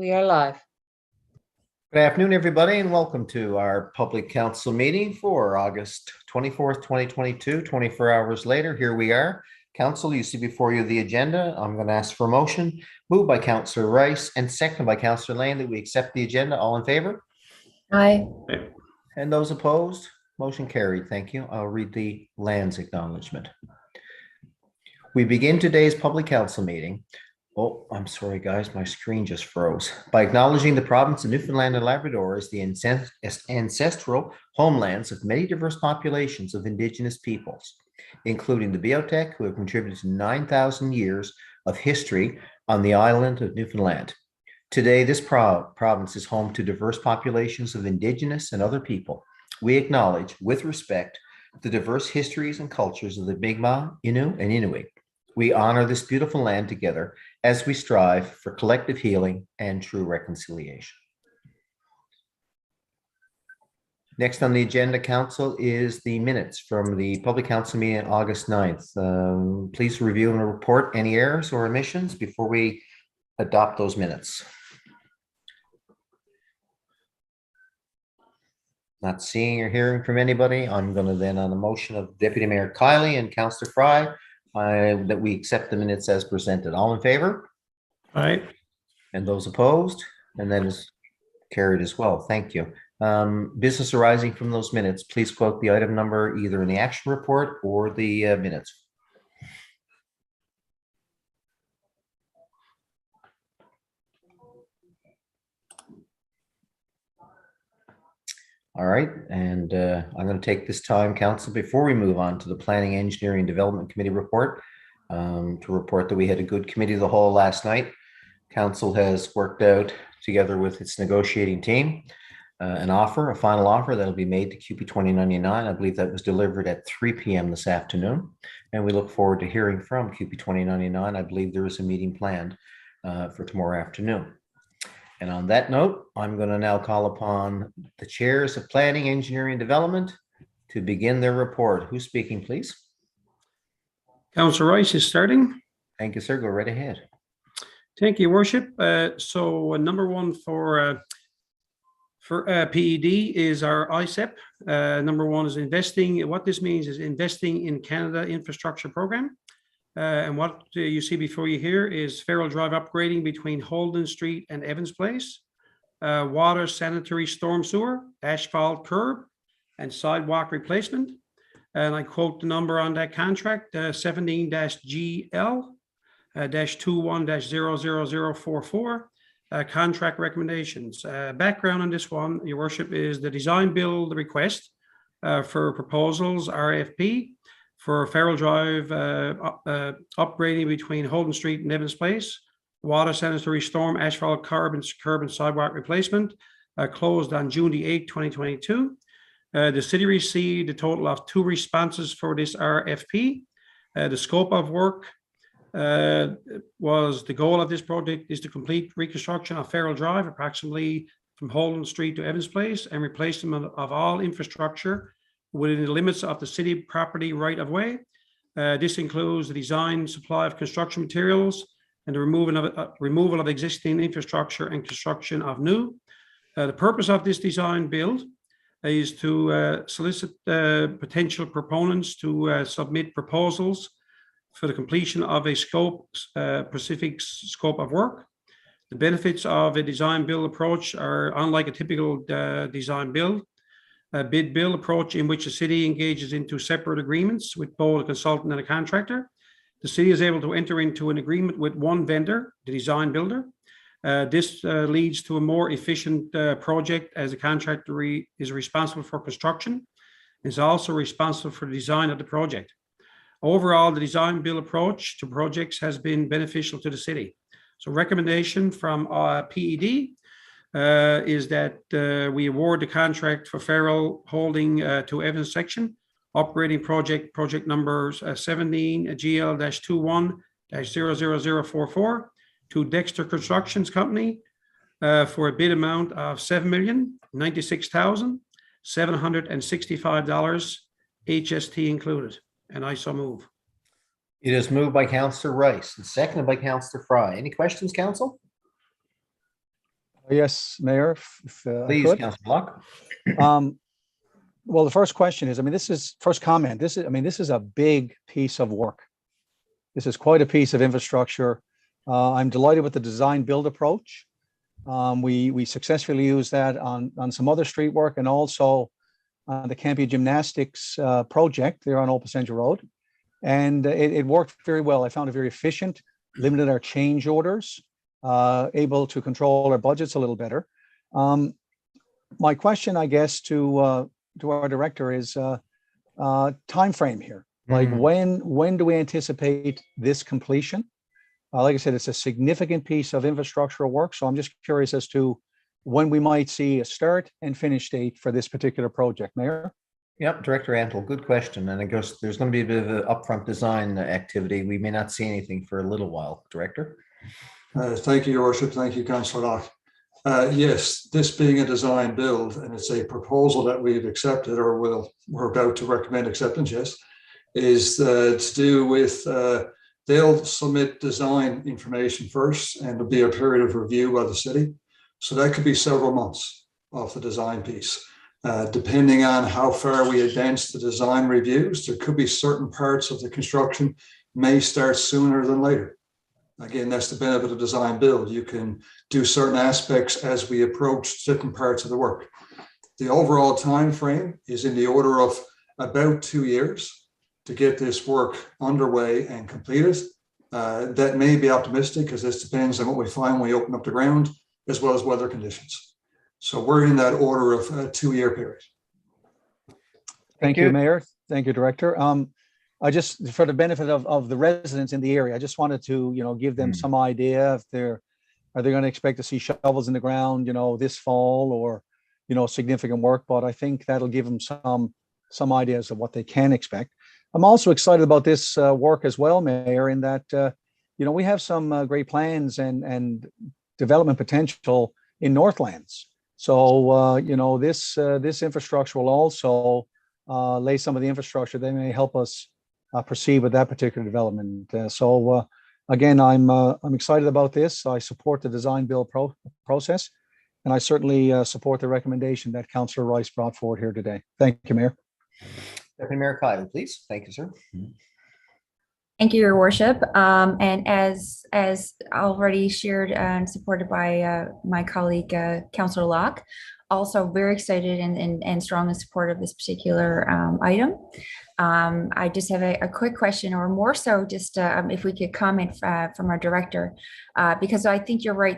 We are live. Good afternoon, everybody, and welcome to our public council meeting for August 24th, 2022. 24 hours later, here we are. Council, you see before you the agenda. I'm going to ask for a motion. Moved by Councillor Rice and seconded by Councillor Lane that we accept the agenda. All in favor? Aye. And those opposed? Motion carried. Thank you. I'll read the lands acknowledgement. We begin today's public council meeting. Oh, I'm sorry, guys, my screen just froze. By acknowledging the province of Newfoundland and Labrador as the ancestral homelands of many diverse populations of Indigenous peoples, including the Biotech, who have contributed to 9,000 years of history on the island of Newfoundland. Today, this province is home to diverse populations of Indigenous and other people. We acknowledge, with respect, the diverse histories and cultures of the Mi'kmaq, Innu, and Inuit. We honor this beautiful land together as we strive for collective healing and true reconciliation. Next on the agenda, Council, is the minutes from the public council meeting on August 9th. Please review and report any errors or omissions before we adopt those minutes. Not seeing or hearing from anybody, I'm going to then, on the motion of Deputy Mayor Kiley and Councillor Fry, that we accept the minutes as presented. All in favor? Aye. And those opposed? And that is carried as well. Thank you. Business arising from those minutes, please quote the item number either in the action report or the minutes. All right, and I'm going to take this time, Council, before we move on to the Planning, Engineering, and Development Committee report, to report that we had a good committee of the whole last night. Council has worked out, together with its negotiating team, a final offer that'll be made to QP 2099. I believe that was delivered at 3 p.m. this afternoon, and we look forward to hearing from QP 2099. I believe there is a meeting planned for tomorrow afternoon. And on that note, I'm going to now call upon the chairs of Planning, Engineering, and Development to begin their report. Who's speaking, please? Councillor Rice is starting. Thank you, sir. Go right ahead. Thank you, Worship. So number one for PED is our ICEP. Number one is investing. What this means is investing in Canada infrastructure program. And what you see before you here is Farrell Drive upgrading between Holden Street and Evans Place, water, sanitary, storm sewer, asphalt curb, and sidewalk replacement. And I quote the number on that contract, 17-GL-21-00044. Contract recommendations. Background on this one, Your Worship, is the design build request for proposals, RFP, for Farrell Drive upgrading between Holden Street and Evans Place, water, sanitary, storm, asphalt, curb and sidewalk replacement, closed on June the 8th, 2022. The city received a total of 2 responses for this RFP. The scope of work was the goal of this project is to complete reconstruction of Farrell Drive, approximately from Holden Street to Evans Place, and replacement of all infrastructure within the limits of the city property right of way. This includes the design, supply of construction materials, and the removal of existing infrastructure and construction of new. The purpose of this design build is to solicit potential proponents to submit proposals for the completion of a specific scope of work. The benefits of a design build approach are unlike a typical design build. A bid build approach in which the city engages into separate agreements with both a consultant and a contractor. The city is able to enter into an agreement with one vendor, the design builder. This leads to a more efficient project, as the contractor is responsible for construction, is also responsible for the design of the project. Overall, the design build approach to projects has been beneficial to the city. So recommendation from PED is that we award the contract for Farrell Holding to Evans section, upgrading project numbers 17-GL-21-00044 to Dexter Constructions Company for a bid amount of $7,096,765, HST included. And I so move. It is moved by Councillor Rice and seconded by Councillor Fry. Any questions, Council? Yes, Mayor, if I Please, could. Councillor Locke. Well, the first question is, first comment. This is a big piece of work. This is quite a piece of infrastructure. I'm delighted with the design build approach. We successfully used that on some other street work and also the Campy Gymnastics project there on Old Passenger Road. And it worked very well. I found it very efficient, limited our change orders, able to control our budgets a little better. My question, I guess, to our director is time frame here. Like when do we anticipate this completion? Like I said, it's a significant piece of infrastructural work. So I'm just curious as to when we might see a start and finish date for this particular project, Mayor. Yep, Director Antle, good question. And I guess there's going to be a bit of an upfront design activity. We may not see anything for a little while. Director? Thank you, Your Worship. Thank you, Councillor Locke. Yes, this being a design build, and it's a proposal that we've accepted or we're about to recommend acceptance, yes, is to do with, they'll submit design information first and there'll be a period of review by the city. So that could be several months of the design piece. Depending on how far we advance the design reviews, there could be certain parts of the construction may start sooner than later. Again, that's the benefit of design build. You can do certain aspects as we approach different parts of the work. The overall time frame is in the order of about 2 years to get this work underway and completed. That may be optimistic because this depends on what we find when we open up the ground, as well as weather conditions. So we're in that order of a 2-year period. Thank you, Mayor. Thank you, Director. I just, for the benefit of the residents in the area, I just wanted to, give them some idea if are they going to expect to see shovels in the ground, this fall or, significant work. But I think that'll give them some ideas of what they can expect. I'm also excited about this work as well, Mayor, in that, we have some great plans and development potential in Northlands. So, this infrastructure will also lay some of the infrastructure that may help us proceed with that particular development. Again, I'm excited about this. I support the design build process, and I certainly support the recommendation that Councillor Rice brought forward here today. Thank you, Mayor. Deputy Mayor Kiley, please. Thank you, sir. Thank you, Your Worship. And as already shared and supported by my colleague, Councillor Locke, also very excited and strong in support of this particular item. I just have a quick question, or more so just if we could comment from our director, because I think you're right,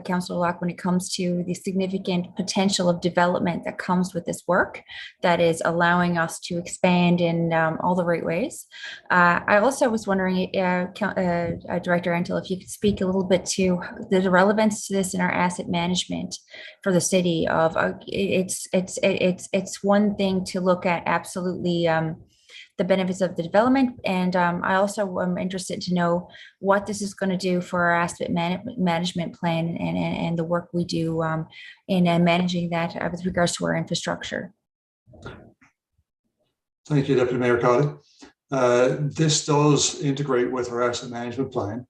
Councillor Locke, when it comes to the significant potential of development that comes with this work that is allowing us to expand in all the right ways. I also was wondering, Director Antle, if you could speak a little bit to the relevance to this in our asset management for the city. Of it's one thing to look at absolutely the benefits of the development, and I also am interested to know what this is going to do for our asset management plan and the work we do in managing that with regards to our infrastructure. Thank you, Deputy Mayor Cotty. This does integrate with our asset management plan.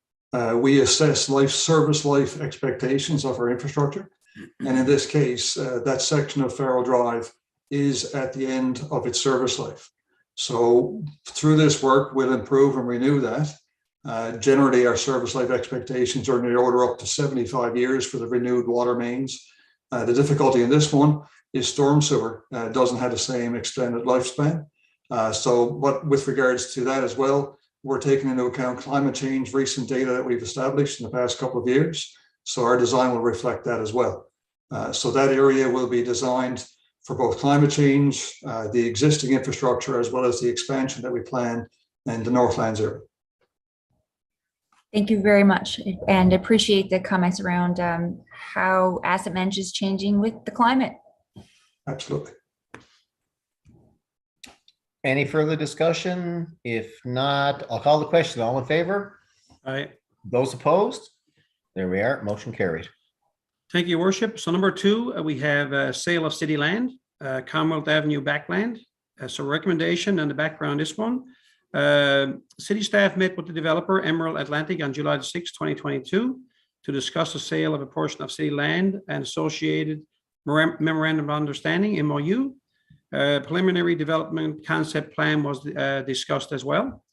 We assess service life expectations of our infrastructure. And in this case, that section of Farrell Drive is at the end of its service life. So through this work, we'll improve and renew that. Generally, our service life expectations are in the order up to 75 years for the renewed water mains. The difficulty in this one is storm sewer doesn't have the same extended lifespan. But with regards to that as well, we're taking into account climate change, recent data that we've established in the past couple of years. So our design will reflect that as well. So that area will be designed for both climate change, the existing infrastructure, as well as the expansion that we plan in the Northlands area. Thank you very much, and appreciate the comments around how asset management is changing with the climate. Absolutely. Any further discussion? If not, I'll call the question. All in favor? Aye. Those opposed? There we are. Motion carried. Thank you, Worship. So number 2, we have sale of city land, Commonwealth Avenue backland. So recommendation and the background is one. City staff met with the developer Emerald Atlantic on July 6, 2022. to discuss the sale of a portion of city land and associated memorandum of understanding, MOU. Preliminary development concept plan was discussed as well.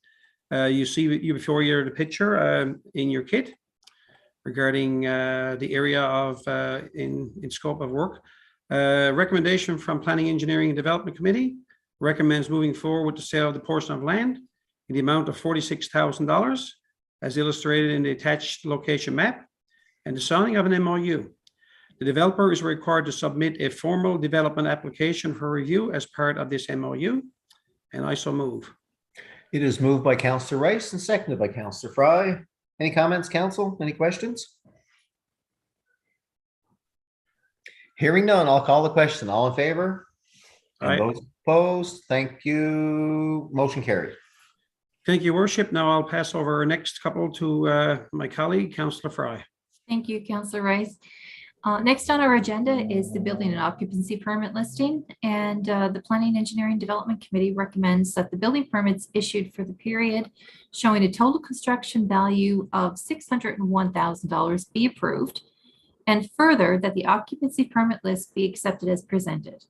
You see before you the picture in your kit regarding the area of in scope of work. Recommendation from Planning, Engineering and Development Committee recommends moving forward with the sale of the portion of land in the amount of $46,000 as illustrated in the attached location map and the signing of an MOU. The developer is required to submit a formal development application for review as part of this MOU, and I so move. It is moved by Councillor Rice and seconded by Councillor Fry. Any comments, council? Any questions? Hearing none, I'll call the question. All in favor? And Aye. those opposed? Thank you. Motion carried. Thank you, Worship. Now I'll pass over our next couple to my colleague, Councillor Fry. Thank you, Councillor Rice. Next on our agenda is the building and occupancy permit listing, and the Planning, Engineering, Development Committee recommends that the building permits issued for the period showing a total construction value of $601,000 be approved, and further that the occupancy permit list be accepted as presented.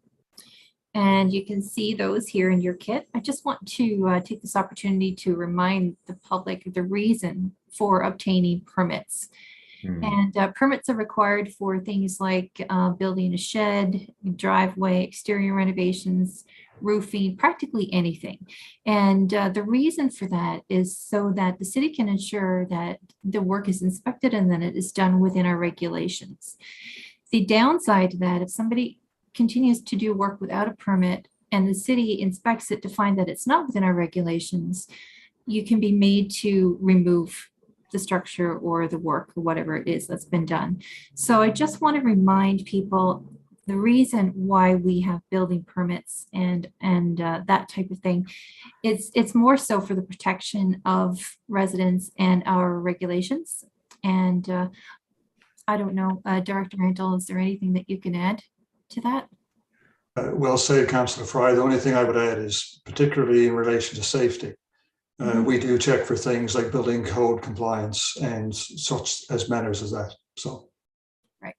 And you can see those here in your kit. I just want to take this opportunity to remind the public the reason for obtaining permits. And permits are required for things like building a shed, driveway, exterior renovations, roofing, practically anything. And the reason for that is so that the city can ensure that the work is inspected and then it is done within our regulations. The downside to that, if somebody continues to do work without a permit and the city inspects it to find that it's not within our regulations, you can be made to remove the structure or the work or whatever it is that's been done. So I just want to remind people the reason why we have building permits and that type of thing. It's more so for the protection of residents and our regulations. And I don't know, Director Randall, is there anything that you can add to that? Well said, Councillor Fry. The only thing I would add is particularly in relation to safety. We do check for things like building code compliance and such as matters as that. So, right,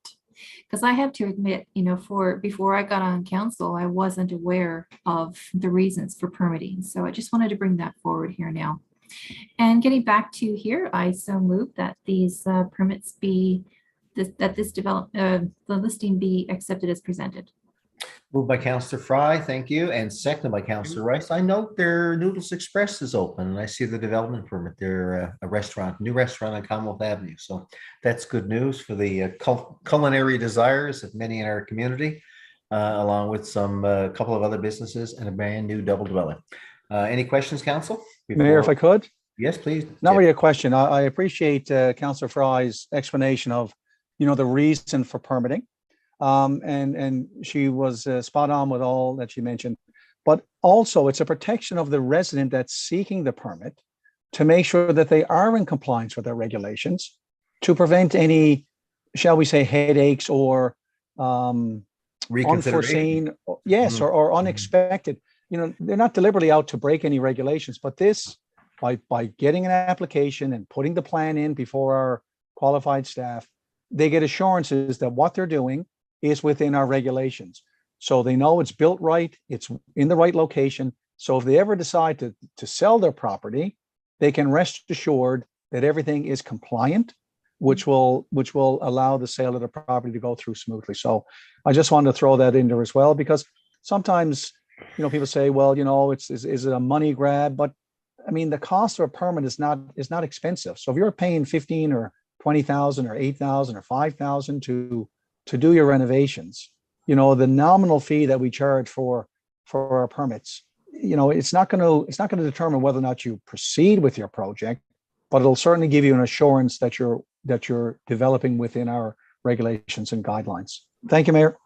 because I have to admit, before I got on council, I wasn't aware of the reasons for permitting. So I just wanted to bring that forward here now. And getting back to here, I so move that these permits be the listing be accepted as presented. Moved by Councillor Fry, thank you, and seconded by Councillor Rice. I note their Noodles Express is open, and I see the development permit. They're a new restaurant on Commonwealth Avenue. So that's good news for the culinary desires of many in our community, along with some couple of other businesses and a brand new double dwelling. Any questions, council? Mayor, if I could? Yes, please. Not really a question. I appreciate Councillor Fry's explanation of, the reason for permitting. And she was spot on with all that she mentioned, but also it's a protection of the resident that's seeking the permit to make sure that they are in compliance with our regulations to prevent any, shall we say, headaches or unforeseen, yes, or unexpected. They're not deliberately out to break any regulations, but this, by getting an application and putting the plan in before our qualified staff, they get assurances that what they're doing is within our regulations. So they know it's built right, it's in the right location. So if they ever decide to sell their property, they can rest assured that everything is compliant, which will allow the sale of the property to go through smoothly. So I just wanted to throw that in there as well, because sometimes, people say, well, is it a money grab? But I mean, the cost of a permit is not expensive. So if you're paying 15 or 20,000 or 8,000 or 5,000 to do your renovations, the nominal fee that we charge for our permits, it's not going to determine whether or not you proceed with your project, but it'll certainly give you an assurance that you're developing within our regulations and guidelines. Thank you, Mayor.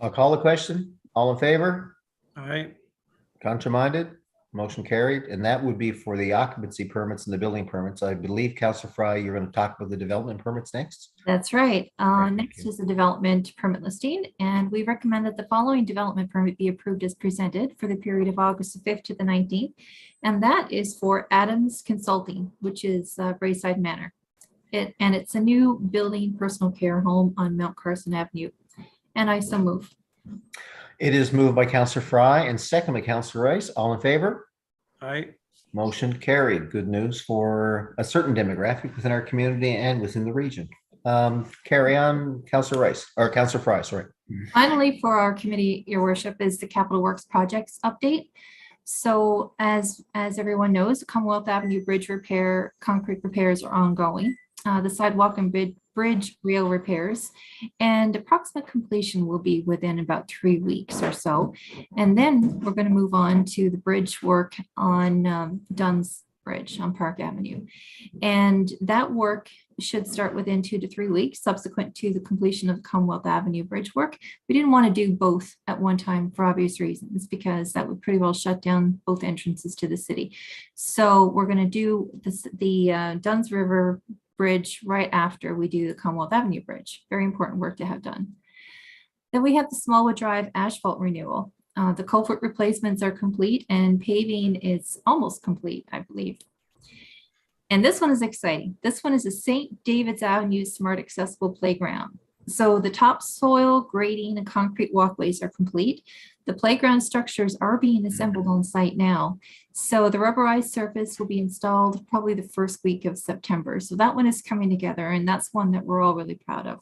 I'll call the question. All in favor? All right. Contrary-minded? Motion carried. And that would be for the occupancy permits and the building permits. I believe, Councillor Fry, you're going to talk about the development permits next. That's right. Thank Next you. is the development permit listing, and we recommend that the following development permit be approved as presented for the period of August 5th to the 19th. And that is for Adams Consulting, which is Braeside Manor. and it's a new building personal care home on Mount Carson Avenue. And I so move. It is moved by Counselor Fry and second by Counselor Rice. All in favor? Aye. Motion carried. Good news for a certain demographic within our community and within the region. Carry on, Counselor Rice, or Counselor Fry, sorry. Finally, for our committee, Your Worship, is the Capital Works projects update. So as everyone knows, the Commonwealth Avenue Bridge repair, concrete repairs are ongoing. The sidewalk and bridge rail repairs, and approximate completion will be within about 3 weeks or so. And then we're going to move on to the bridge work on Dunn's Bridge on Park Avenue. And that work should start within 2 to 3 weeks subsequent to the completion of the Commonwealth Avenue Bridge work. We didn't want to do both at one time for obvious reasons, because that would pretty well shut down both entrances to the city. So we're going to do the Dunn's River Bridge right after we do the Commonwealth Avenue Bridge. Very important work to have done. Then we have the Smallwood Drive asphalt renewal. The culvert replacements are complete and paving is almost complete, I believe. And this one is exciting. This one is a St. David's Avenue Smart Accessible Playground. So the topsoil, grading, and concrete walkways are complete. The playground structures are being assembled on site now. So the rubberized surface will be installed probably the first week of September. So that one is coming together, and that's one that we're all really proud of.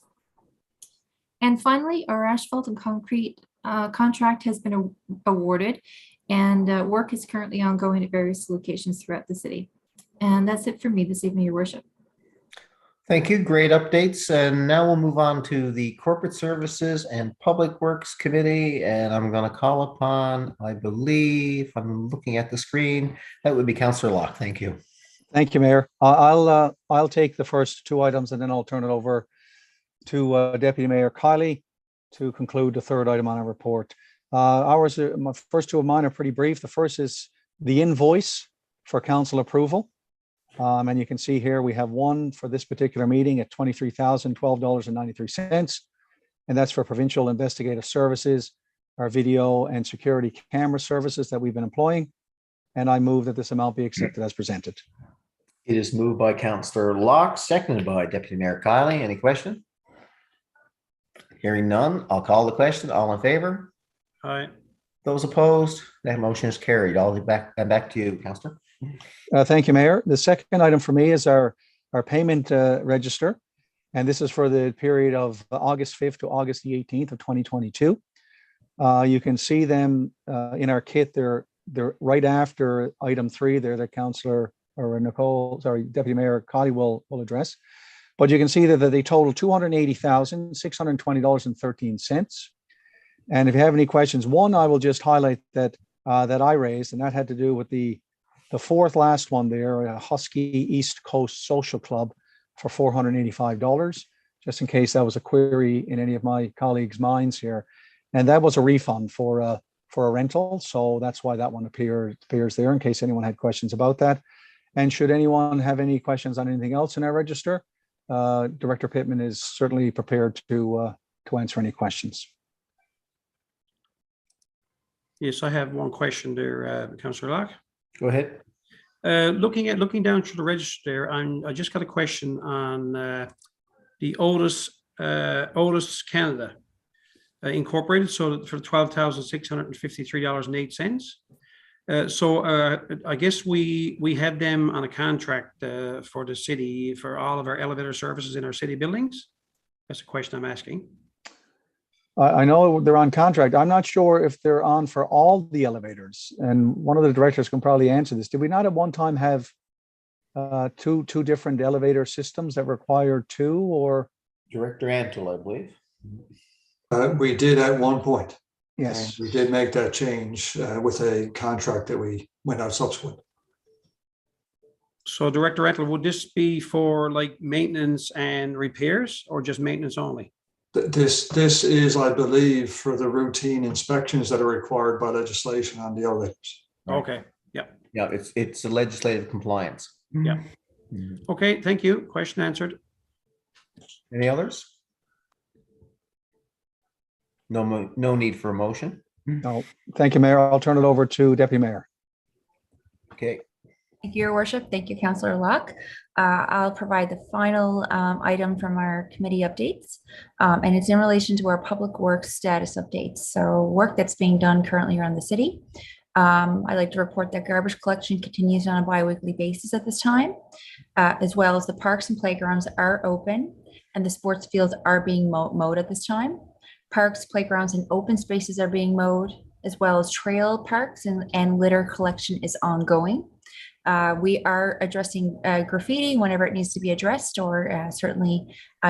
And finally, our asphalt and concrete contract has been awarded, and work is currently ongoing at various locations throughout the city. And that's it for me this evening, Your Worship. Thank you. Great updates. And now we'll move on to the Corporate Services and Public Works Committee. And I'm going to call upon, I believe, I'm looking at the screen, that would be Councillor Locke. Thank you. Thank you, Mayor. I'll take the first two items and then I'll turn it over to Deputy Mayor Kiley to conclude the third item on our report. My first two of mine are pretty brief. The first is the invoice for council approval. And you can see here we have one for this particular meeting at $23,012.93. And that's for provincial investigative services, our video and security camera services that we've been employing. And I move that this amount be accepted as presented. It is moved by Councillor Locke, seconded by Deputy Mayor Kiley. Any question? Hearing none, I'll call the question. All in favor? Aye. Those opposed? That motion is carried. I'll be back to you, Councillor. Thank you, Mayor. The second item for me is our payment register. And this is for the period of August 5th to August the 18th of 2022. You can see them in our kit. They're right after item 3 there that Councillor or Deputy Mayor Cotty will address. But you can see that they total $280,620.13. And if you have any questions, one I will just highlight that I raised, and that had to do with the fourth last one there, a Husky East Coast Social Club for $485, just in case that was a query in any of my colleagues' minds here. And that was a refund for a rental. So that's why that one appears there in case anyone had questions about that. And should anyone have any questions on anything else in our register, Director Pittman is certainly prepared to answer any questions. Yes, I have one question there, Councillor Locke. Go ahead. Looking down through the register, I just got a question on the Otis Canada Incorporated. So for $12,653.08. So I guess we have them on a contract for the city for all of our elevator services in our city buildings. That's the question I'm asking. I know they're on contract. I'm not sure if they're on for all the elevators. And one of the directors can probably answer this. Did we not at one time have two different elevator systems that required two, or? Director Antle, I believe. We did at one point. Yes. And we did make that change with a contract that we went out subsequent. So Director Etler, would this be for like maintenance and repairs or just maintenance only? This is, I believe, for the routine inspections that are required by legislation on the elevators. Okay. Yeah. Yeah, it's a legislative compliance. Yeah. Okay. Thank you. Question answered. Any others? No need for a motion. No. Thank you, Mayor. I'll turn it over to Deputy Mayor. Okay. Thank you, Your Worship. Thank you, Councillor Locke. I'll provide the final item from our committee updates, and it's in relation to our public works status updates. So work that's being done currently around the city. I'd like to report that garbage collection continues on a bi-weekly basis at this time, as well as the parks and playgrounds are open and the sports fields are being mowed at this time. Parks, playgrounds, and open spaces are being mowed, as well as trail parks and litter collection is ongoing. We are addressing graffiti whenever it needs to be addressed, or certainly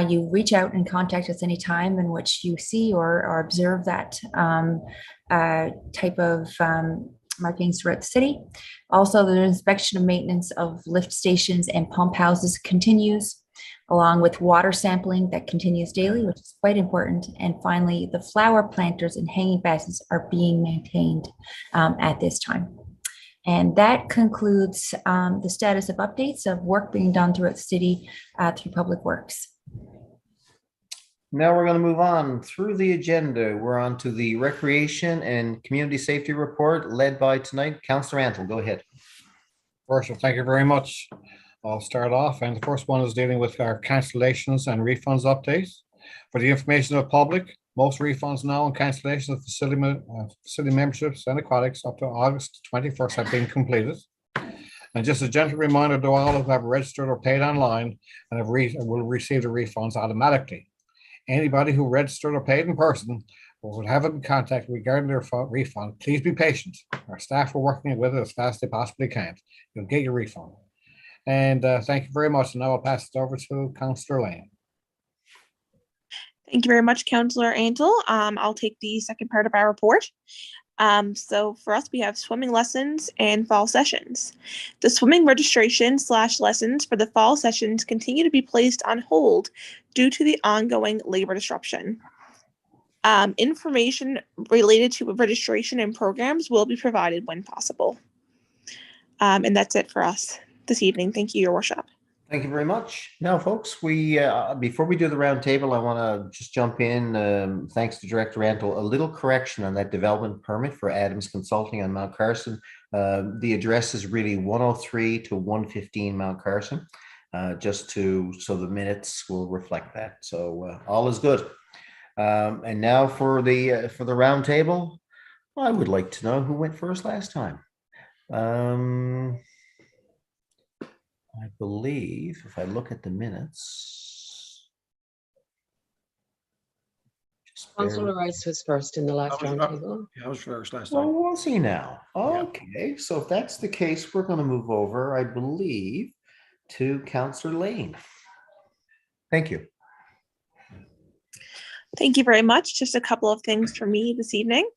you reach out and contact us anytime in which you see or observe that type of markings throughout the city. Also, the inspection and maintenance of lift stations and pump houses continues, along with water sampling that continues daily, which is quite important. And finally, the flower planters and hanging baskets are being maintained at this time. And that concludes the status of updates of work being done throughout the city through Public Works. Now we're going to move on through the agenda. We're on to the Recreation and Community Safety Report led by tonight, Councillor Antle. Go ahead. Worship, thank you very much. I'll start off, and the first one is dealing with our cancellations and refunds updates. For the information of the public, most refunds now and cancellations of facility memberships and aquatics up to August 21st have been completed. And just a gentle reminder to all who have registered or paid online and will receive the refunds automatically. Anybody who registered or paid in person or would have in contact regarding their refund, please be patient. Our staff are working with it as fast as they possibly can. You'll get your refund. And thank you very much. And now I'll pass it over to Councillor Lane. Thank you very much, Councillor Antle. I'll take the second part of our report. So for us, we have swimming lessons and fall sessions. The swimming registration / lessons for the fall sessions continue to be placed on hold due to the ongoing labor disruption. Information related to registration and programs will be provided when possible. And that's it for us this evening. Thank you, Your Worship. Thank you very much. Now, folks, we before we do the roundtable, I want to just jump in. Thanks to Director Antle, a little correction on that development permit for Adams Consulting on Mount Carson. The address is really 103 to 115 Mount Carson, just so the minutes will reflect that. So all is good. And now for the roundtable, I would like to know who went first last time. I believe if I look at the minutes. Councillor Rice was first in the last roundtable. Yeah, I was first last Oh, time. was he now? Okay, so if that's the case, we're going to move over, I believe, to Councillor Lane. Thank you. Thank you very much. Just a couple of things for me this evening.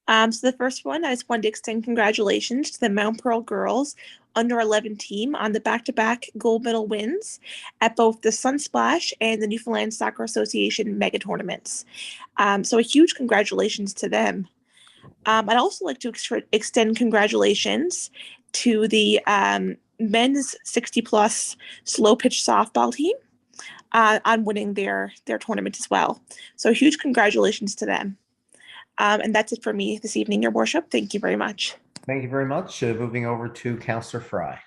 So the first one, I just wanted to extend congratulations to the Mount Pearl girls under 11 team on the back-to-back gold medal wins at both the Sunsplash and the Newfoundland Soccer Association mega tournaments. So a huge congratulations to them. I'd also like to extend congratulations to the men's 60+ slow pitch softball team on winning their tournament as well. So huge congratulations to them. And that's it for me this evening, Your Worship. Thank you very much. Thank you very much. Moving over to Councillor Fry.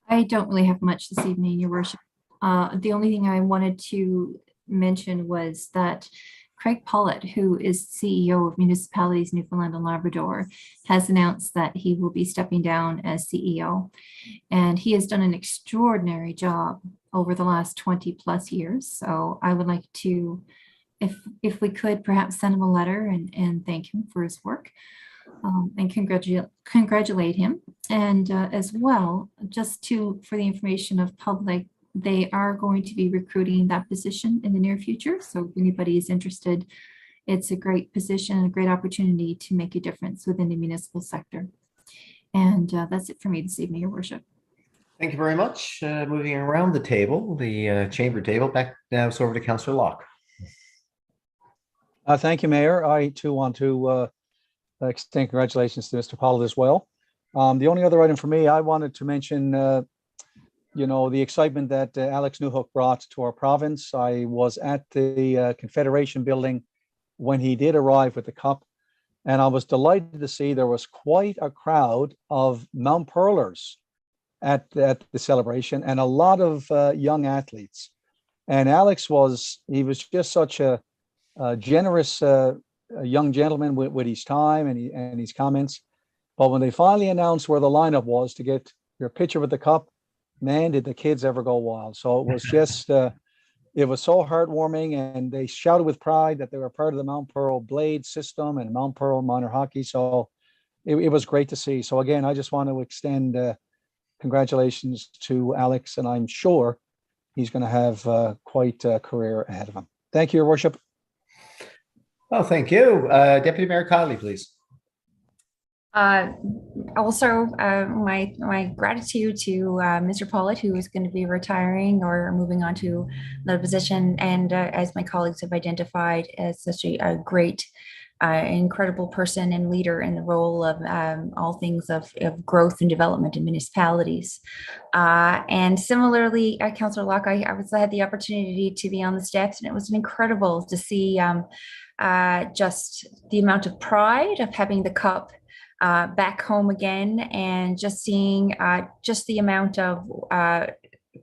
I don't really have much this evening, Your Worship. The only thing I wanted to mention was that Craig Pollitt, who is CEO of Municipalities Newfoundland and Labrador, has announced that he will be stepping down as CEO. And he has done an extraordinary job over the last 20+ years. So I would like to, if we could perhaps send him a letter and thank him for his work. And congratulate him. And as well, just for the information of public, they are going to be recruiting that position in the near future. So if anybody is interested, it's a great position and a great opportunity to make a difference within the municipal sector. And that's it for me this evening, Your Worship. Thank you very much. Moving around the table, the chamber table, back now it's over to Councillor Locke. Thank you, Mayor. I too want to extend congratulations to Mr. Pollitt as well. The only other item for me, I wanted to mention, the excitement that Alex Newhook brought to our province. I was at the Confederation building when he did arrive with the cup. And I was delighted to see there was quite a crowd of Mount Pearlers at the celebration, and a lot of young athletes. And Alex was just such a generous a young gentleman with his time and his comments. But when they finally announced where the lineup was to get your picture with the cup, man, did the kids ever go wild. So it was just, it was so heartwarming, and they shouted with pride that they were part of the Mount Pearl Blade system and Mount Pearl minor hockey. So it was great to see. So again, I just want to extend congratulations to Alex, and I'm sure he's going to have quite a career ahead of him. Thank you, Your Worship. Oh, thank you. Deputy Mayor Conley, please. Also, my gratitude to Mr. Pollitt, who is going to be retiring or moving on to another position, and as my colleagues have identified, as such a great, incredible person and leader in the role of all things of growth and development in municipalities. And similarly, Councillor Locke, I had the opportunity to be on the steps, and it was incredible to see just the amount of pride of having the cup back home again, and just seeing just the amount of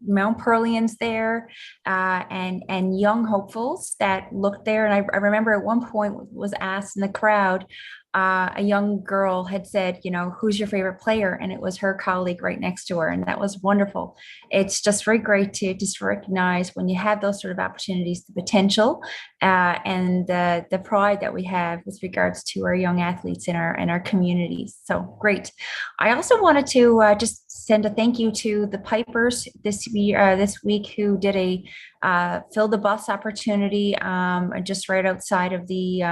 Mount Pearlians there and young hopefuls that looked there. And I remember at one point was asked in the crowd, a young girl had said, you know, who's your favorite player? And it was her colleague right next to her. And that was wonderful. It's just very great to just recognize when you have those sort of opportunities, the potential and the pride that we have with regards to our young athletes in our communities. So great. I also wanted to just send a thank you to the Pipers this week who did a fill the bus opportunity just right outside of the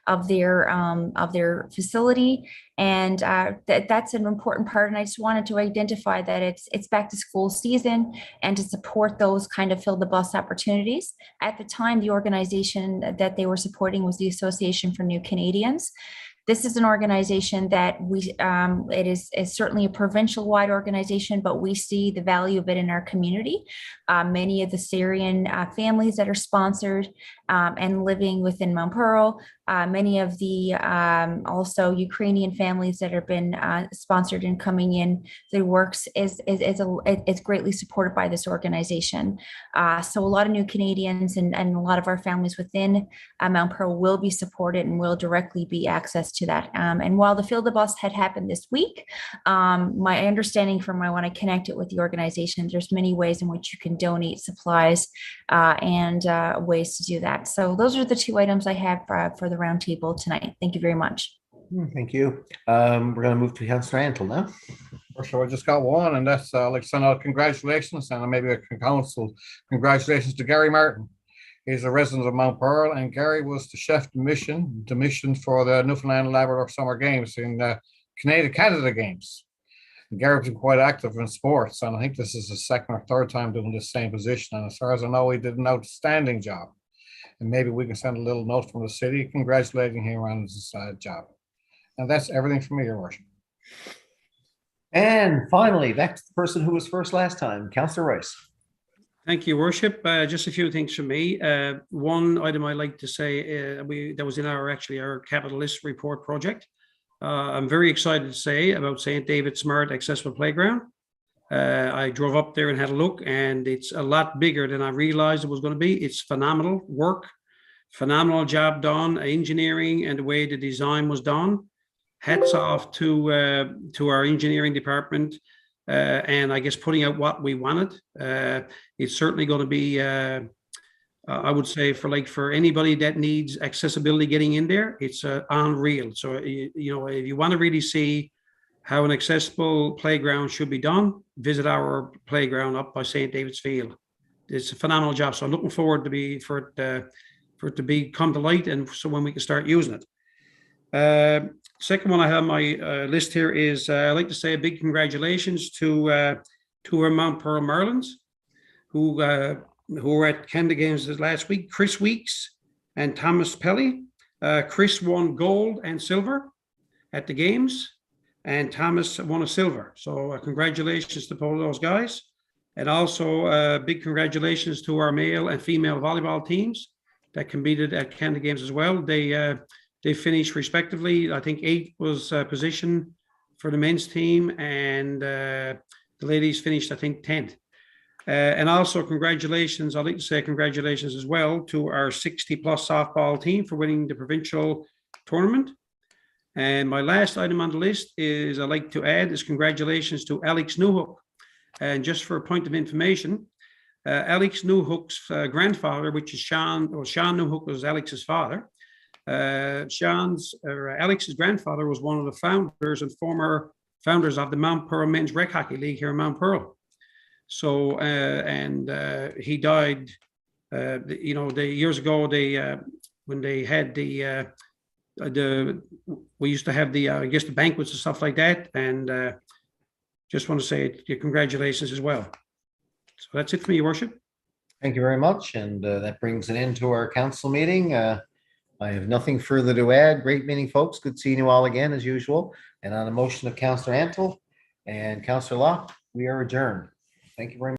of their facility, and that's an important part. And I just wanted to identify that it's back to school season, and to support those kind of fill the bus opportunities. At the time, the organization that they were supporting was the Association for New Canadians. This is an organization that it is certainly a provincial-wide organization, but we see the value of it in our community. Many of the Syrian families that are sponsored and living within Mount Pearl, many of the also Ukrainian families that have been sponsored and coming in, the works is greatly supported by this organization. So a lot of New Canadians and a lot of our families within Mount Pearl will be supported and will directly be accessed to that. And while the Fill the Bus had happened this week, my understanding from when I connected with the organization, there's many ways in which you can donate supplies and ways to do that. So those are the two items I have for the roundtable tonight. Thank you very much. Thank you. We're going to move to Councillor Antle now. So I just got one, and that's like send out congratulations, and maybe a council congratulations to Gary Martin. He's a resident of Mount Pearl, and Gary was the chef de mission for the Newfoundland and Labrador Summer Games in the Canada Games. And Gary's been quite active in sports, and I think this is his second or third time doing this same position. And as far as I know, he did an outstanding job. And maybe we can send a little note from the city congratulating him on his job. And that's everything from me, Your Worship. And finally, back to the person who was first last time, Councillor Rice. Thank you, Worship. Just a few things from me. One item I'd like to say that was in our capital list report project. I'm very excited to say about St. David's Smart Accessible Playground. I drove up there and had a look, and it's a lot bigger than I realized it was going to be. It's phenomenal work, phenomenal job done, engineering, and the way the design was done. Hats off to our engineering department. And I guess putting out what we wanted. It's certainly going to be, I would say, for anybody that needs accessibility getting in there, it's unreal. So, if you want to really see how an accessible playground should be done, visit our playground up by St. David's Field. It's a phenomenal job. So I'm looking forward for it to come to light, and so when we can start using it. Second one I have on my list here is I'd like to say a big congratulations to our Mount Pearl Marlins who were at Canada Games last week. Chris Weeks and Thomas Pelly. Chris won gold and silver at the games, and Thomas won a silver. So congratulations to both of those guys. And also big congratulations to our male and female volleyball teams that competed at Canada Games as well. They finished respectively. I think 8 was position for the men's team, and the ladies finished, I think, 10th. And also congratulations, I'd like to say congratulations as well to our 60+ softball team for winning the provincial tournament. And my last item on the list is I'd like to add is congratulations to Alex Newhook. And just for a point of information, Alex Newhook's grandfather, which is Sean Newhook was Alex's father. Alex's grandfather was one of the founders and former founders of the Mount Pearl Men's Rec Hockey League here in Mount Pearl. So, he died, the years ago, when they had we used to have I guess the banquets and stuff like that. And just want to say congratulations as well. So that's it for me, Your Worship. Thank you very much. And that brings an end to our council meeting. I have nothing further to add. Great meeting, folks. Good seeing you all again, as usual. And on the motion of Councillor Antle and Councillor Locke, we are adjourned. Thank you very much.